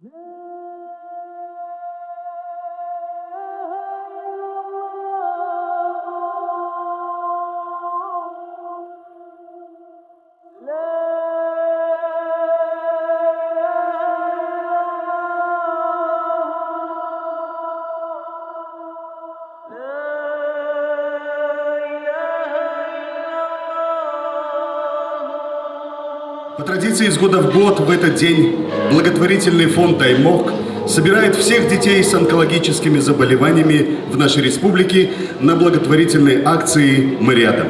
По традиции из года в год в этот день благотворительный фонд «Даймок» собирает всех детей с онкологическими заболеваниями в нашей республике на благотворительной акции «Мы рядом».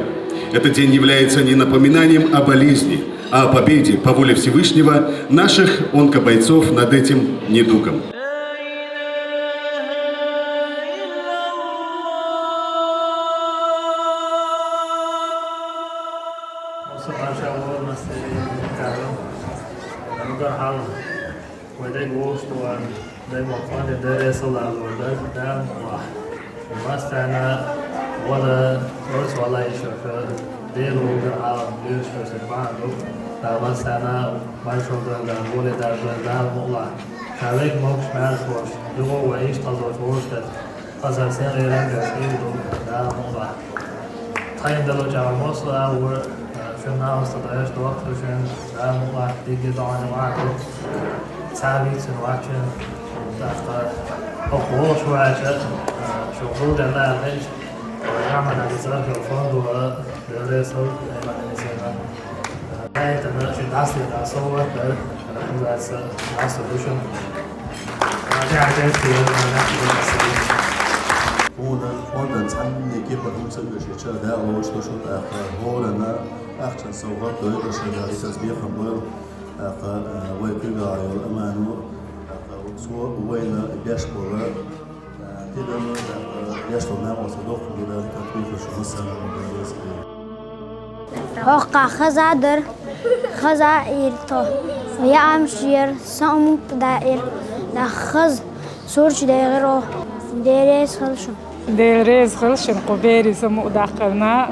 Этот день является не напоминанием о болезни, а о победе по воле Всевышнего наших онкобойцов над этим недугом. وده جوشت وده مقال ده رسل على ده واحد ومستعنا ولا رس ولا يشوف ده لوجر على ليش بس بعده فمستعنا ما يشوف ده ولا ده مطلع كذلك موش معرف وش ده وعيش تزوج وش ده قصر سنة رنجة سيدو ده مطلع تاين ده لو جاب مصر أو شنو استطاعش دوقت شن ده مطلع تيجي طعنا معك تعبيت وعشان دخل أقوى شو عشان شغل ده لا ليش يعمل على زرق الفند ودراسة ما نسينا هاي تناقش العصر العصور ده العصر وشون هذا عشان كده فوندن تحمل كيف المسلم شيء ده أول شيء شو هو لنا أحسن سوغات ده شيء تسبيح خبر ويكون على الأمان وسوء وين يشكر كده يشكر ما وصدق وده تطبيق شو مثلا هوقع خزادر خزائر تو ويا أمشير سام دائر نخز سورش دائره ديريس خلشم ديريس خلشم قبيري سمو داخلنا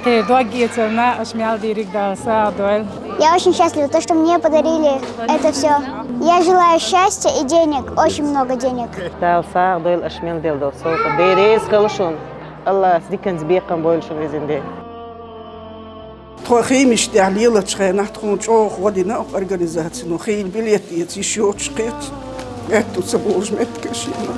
Двигательно, ашмял дирик дался, дуэль. Я очень счастлива, то, что мне подарили это все. Я желаю счастья и денег, очень много денег. دالسا дуэль ашмял дел дался. Дерез خلشون. الله سديكن زبيقن بول شو غيزندي. تخيل مش تعليل تخيل نحتكم تشوخ ودينا أورجانيزاتي نخيل بليت يتيشيو تشقيت. أنتو سبورج متكشينا.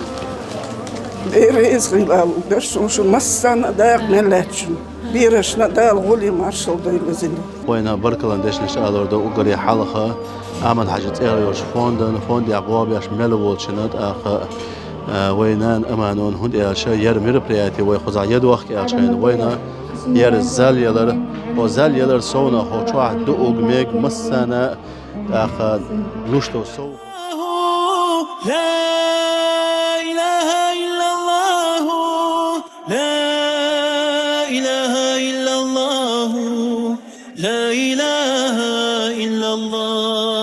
ديريز غيلالو درسون شو مسنا داق نلاتشن. بيرشنا دال غولي مارشال دايل وزني. وين بركلان ديش نشألور دو أقري حلقة عمل حاجة إيريوش فوندي عقاب ياش ملوول شنات وينان أمانون هند إيرشة يرمير برياتي ويخزع يدوخ إيرشين وينا ير زاليلر وزاليلر سونا خوشوا دو أقميك مسنا لوشتو سو. لا إله إلا الله لا إله إلا الله لا إله إلا الله